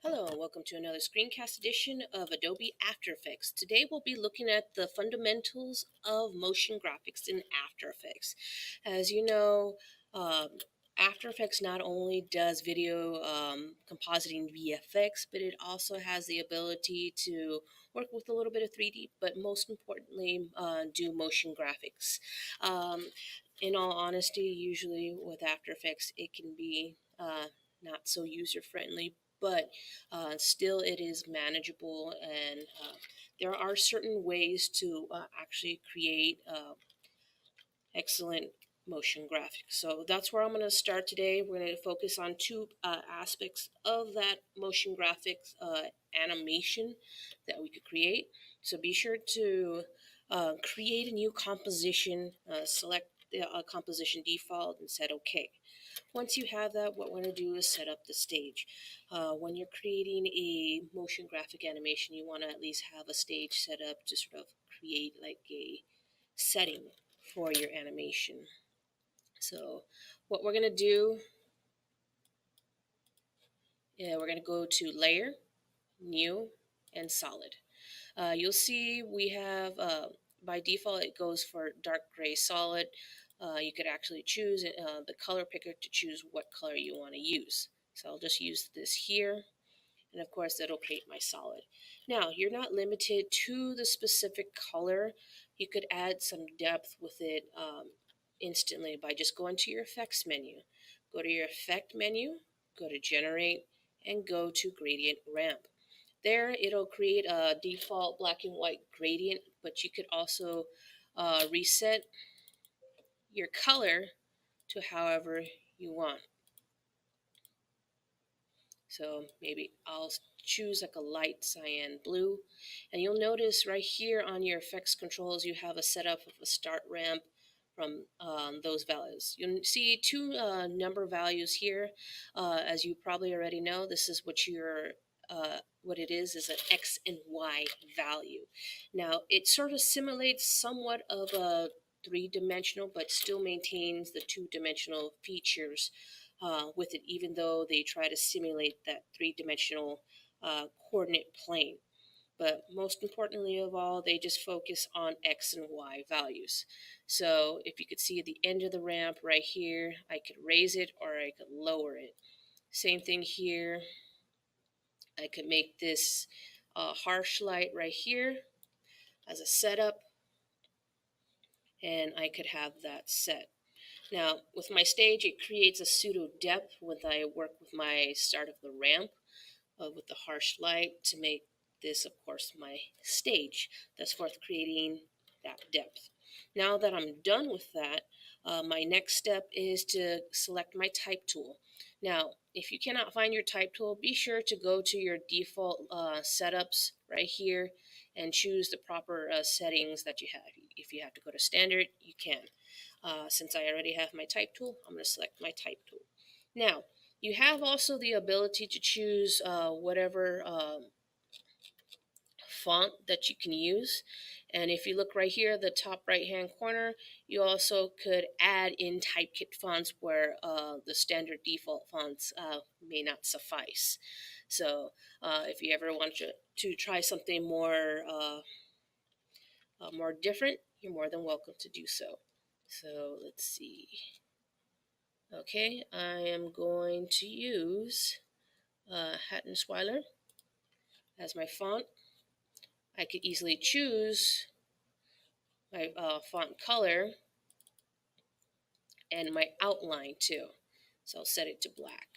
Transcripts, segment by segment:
Hello and welcome to another screencast edition of Adobe After Effects. Today we'll be looking at the fundamentals of motion graphics in After Effects. As you know, After Effects not only does video compositing VFX, but it also has the ability to work with a little bit of 3D, but most importantly, do motion graphics. In all honesty, usually with After Effects, it can be not so user friendly, but still it is manageable, and there are certain ways to actually create excellent motion graphics. So that's where I'm going to start today. We're going to focus on two aspects of that motion graphics animation that we could create. So be sure to create a new composition, select the composition default and set OK. Once you have that, what we're going to do is set up the stage. When you're creating a motion graphic animation, you want to at least have a stage set up to sort of create like a setting for your animation. So what we're going to do, we're going to go to Layer, New, and Solid. You'll see we have, by default, it goes for dark gray solid. You could actually choose the color picker to choose what color you want to use. So I'll just use this here, and of course that'll create my solid. Now, you're not limited to the specific color. You could add some depth with it instantly by just going to your effects menu. Go to your effect menu, go to generate, and go to gradient ramp. There it'll create a default black and white gradient, but you could also reset your color to however you want. So maybe I'll choose like a light cyan blue, and you'll notice right here on your effects controls you have a setup of a start ramp from those values. You'll see two number values here. As you probably already know, this is what it is an X and Y value. Now it sort of simulates somewhat of a three-dimensional, but still maintains the two-dimensional features with it, even though they try to simulate that three-dimensional coordinate plane. But most importantly of all, they just focus on X and Y values. So if you could see at the end of the ramp right here, I could raise it or I could lower it. Same thing here. I could make this harsh light right here as a setup, and I could have that set. Now, with my stage, it creates a pseudo depth when I work with my start of the ramp with the harsh light to make this, of course, my stage. That's for creating that depth. Now that I'm done with that, my next step is to select my type tool. Now, if you cannot find your type tool, be sure to go to your default setups right here and choose the proper settings that you have. If you have to go to standard, you can. Since I already have my type tool, I'm going to select my type tool. Now, you have also the ability to choose whatever font that you can use. And if you look right here, the top right hand corner, you also could add in typekit fonts where the standard default fonts may not suffice. So if you ever want to try something more different, you're more than welcome to do so. So let's see. Okay, I am going to use Hattensweiler as my font. I could easily choose my font color and my outline too. So I'll set it to black.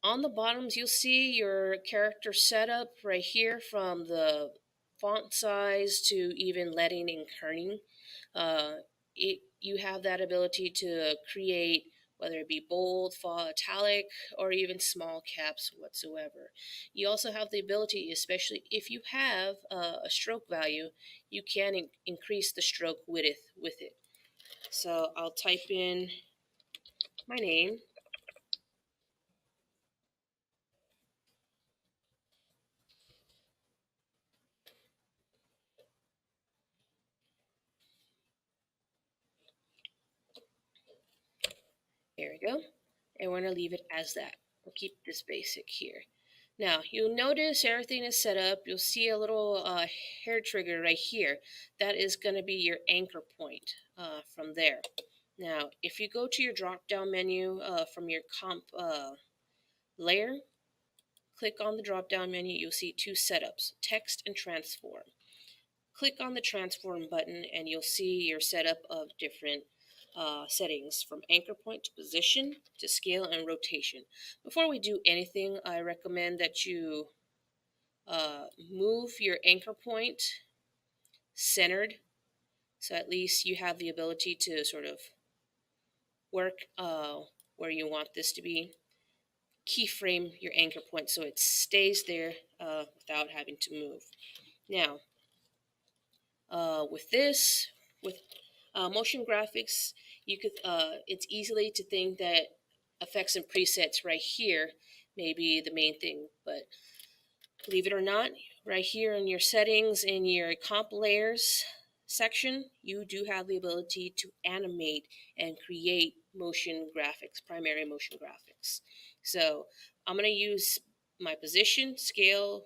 On the bottoms, you'll see your character setup right here, from the font size to even leading and kerning. You have that ability to create whether it be bold, font, italic, or even small caps whatsoever. You also have the ability, especially if you have a stroke value, you can increase the stroke width with it. So I'll type in my name. There we go. And we're going to leave it as that. We'll keep this basic here. Now, you'll notice everything is set up. You'll see a little hair trigger right here. That is going to be your anchor point from there. Now, if you go to your drop-down menu from your comp layer, click on the drop-down menu, you'll see two setups, text and transform. Click on the transform button and you'll see your setup of different settings from anchor point to position to scale and rotation. Before we do anything, I recommend that you move your anchor point centered so at least you have the ability to sort of work where you want this to be. Keyframe your anchor point so it stays there without having to move. Now, with motion graphics, you could it's easily to think that effects and presets right here may be the main thing, but believe it or not, right here in your settings in your comp layers section, you do have the ability to animate and create motion graphics, primary motion graphics. So I'm going to use my position, scale,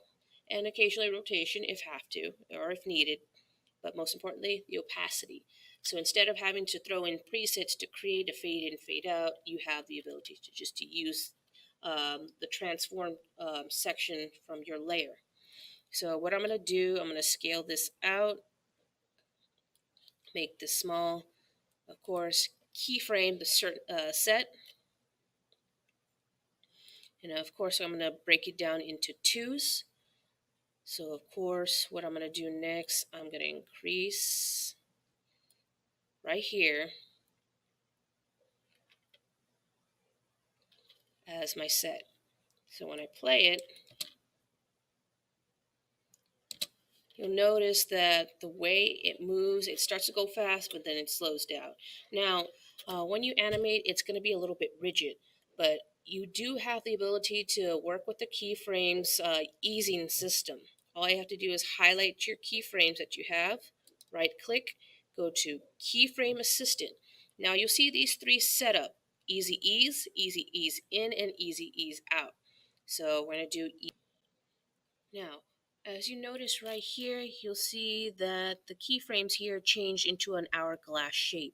and occasionally rotation if have to or if needed, but most importantly, the opacity. So instead of having to throw in presets to create a fade in, fade out, you have the ability to just use the transform section from your layer. So what I'm going to do, I'm going to scale this out, make this small, of course, keyframe the set, and of course I'm going to break it down into twos. So of course what I'm going to do next, I'm going to increase right here as my set. So when I play it, you'll notice that the way it moves, it starts to go fast, but then it slows down. Now, when you animate, it's going to be a little bit rigid, but you do have the ability to work with the keyframes easing system. All you have to do is highlight your keyframes that you have, right click, go to Keyframe Assistant. Now you'll see these three set up, easy ease in, and easy ease out. So we're going to do now, as you notice right here, you'll see that the keyframes here change into an hourglass shape.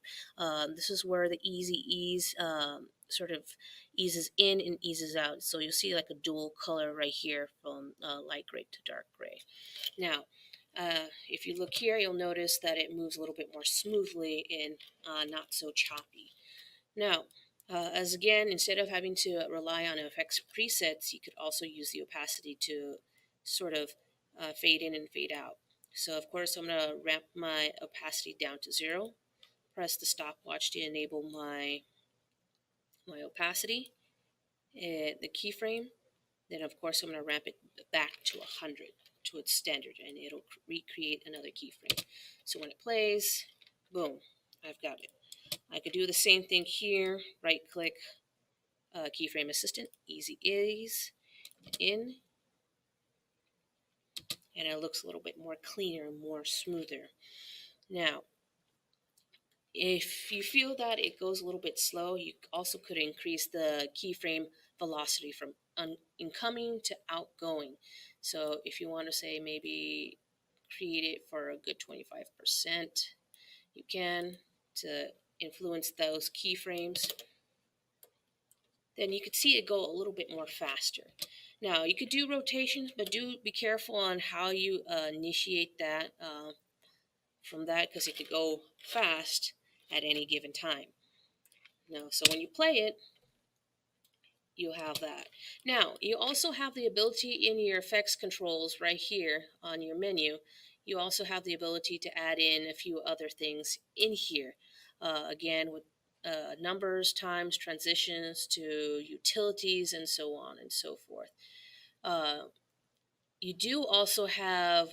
This is where the easy ease sort of eases in and eases out. So you'll see like a dual color right here from light gray to dark gray. Now, if you look here, you'll notice that it moves a little bit more smoothly and not so choppy. Now, as again, instead of having to rely on effects presets, you could also use the opacity to sort of fade in and fade out. So of course I'm going to ramp my opacity down to 0, press the stopwatch to enable my opacity, the keyframe, then of course I'm going to ramp it back to 100 to its standard and it'll recreate another keyframe. So when it plays, boom, I've got it. I could do the same thing here, right click, Keyframe Assistant, easy ease, in, and it looks a little bit more cleaner, more smoother. Now, if you feel that it goes a little bit slow, you also could increase the keyframe velocity from incoming to outgoing. So if you want to say maybe create it for a good 25%, you can to influence those keyframes. Then you could see it go a little bit more faster. Now, you could do rotations, but do be careful on how you initiate that from that because it could go fast at any given time. Now, so when you play it, you have that. Now, you also have the ability in your effects controls right here on your menu. You also have the ability to add in a few other things in here. Again, with numbers, times, transitions to utilities, and so on and so forth. You do also have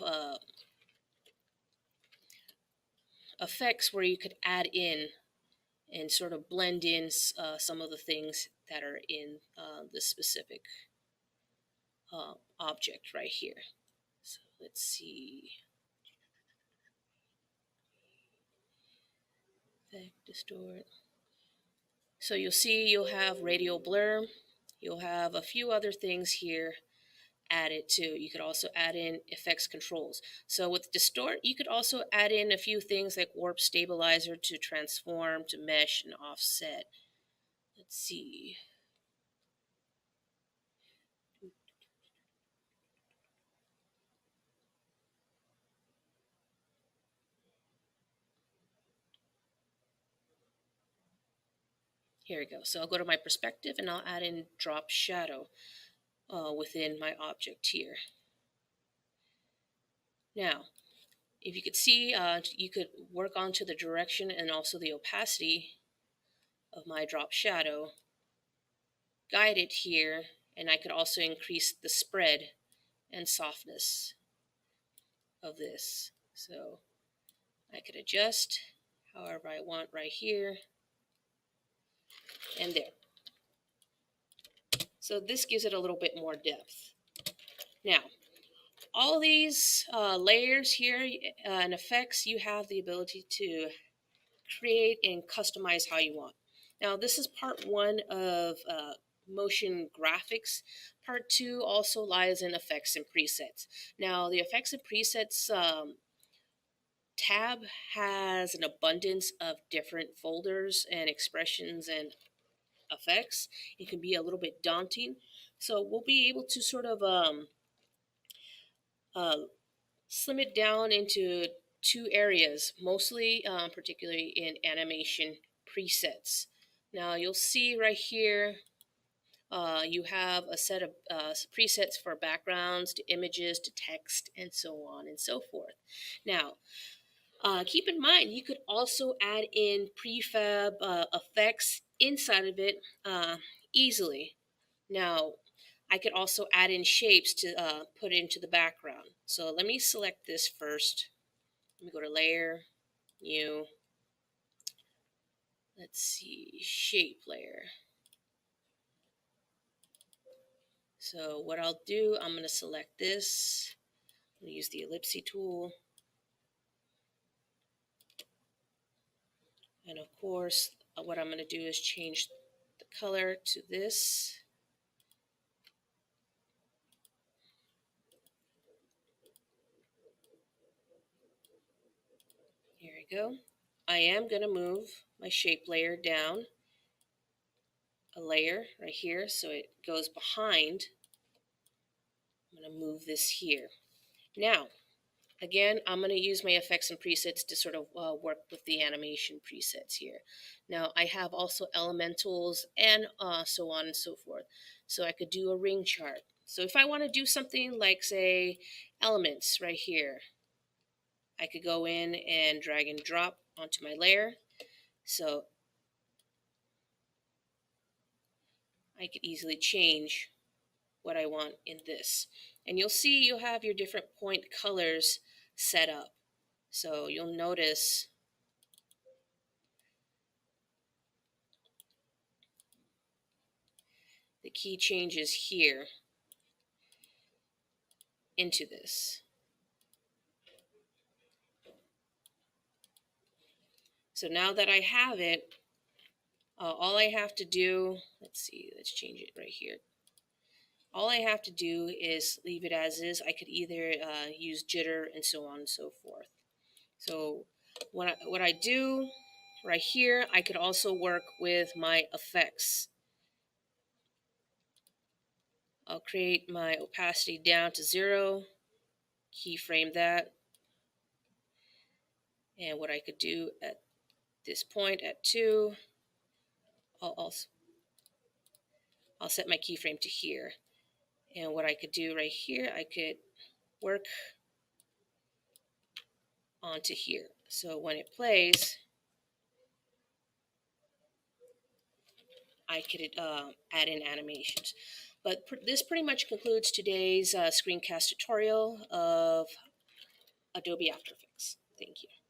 effects where you could add in and sort of blend in some of the things that are in this specific object right here. So let's see. Effect, distort. So you'll see you'll have radial blur. You'll have a few other things here add it to. You could also add in effects controls. So with distort, you could also add in a few things like warp stabilizer to transform, to mesh, and offset. Let's see. Here we go. So I'll go to my perspective and I'll add in drop shadow within my object here. Now, if you could see, you could work onto the direction and also the opacity of my drop shadow, guide it here, and I could also increase the spread and softness of this. So I could adjust however I want right here and there. So this gives it a little bit more depth. Now, all these layers here and effects, you have the ability to create and customize how you want. Now, this is part one of motion graphics. Part two also lies in effects and presets. Now, the effects and presets tab has an abundance of different folders and expressions and effects. It can be a little bit daunting. So we'll be able to sort of slim it down into two areas, mostly particularly in animation presets. Now you'll see right here you have a set of presets for backgrounds to images to text and so on and so forth. Now keep in mind you could also add in prefab effects inside of it easily. Now I could also add in shapes to put into the background. So let me select this first. Let me go to layer, new, let's see, shape layer. So what I'll do, I'm going to select this. I'm going to use the ellipse tool. And of course, what I'm going to do is change the color to this. Here we go. I am going to move my shape layer down a layer right here so it goes behind. I'm going to move this here. Now, again, I'm going to use my effects and presets to sort of work with the animation presets here. Now, I have also elementals and so on and so forth. So I could do a ring chart. So if I want to do something like, say, elements right here, I could go in and drag and drop onto my layer. So I could easily change what I want in this. And you'll see you'll have your different point colors set up. So you'll notice the key changes here into this. So now that I have it, all I have to do, let's change it right here. All I have to do is leave it as is. I could either use jitter and so on and so forth. So what I do right here, I could also work with my effects. I'll create my opacity down to 0, keyframe that, and what I could do at this point at 2, I'll set my keyframe to here. And what I could do right here, I could work onto here. So when it plays, I could add in animations. But this pretty much concludes today's screencast tutorial of Adobe After Effects. Thank you.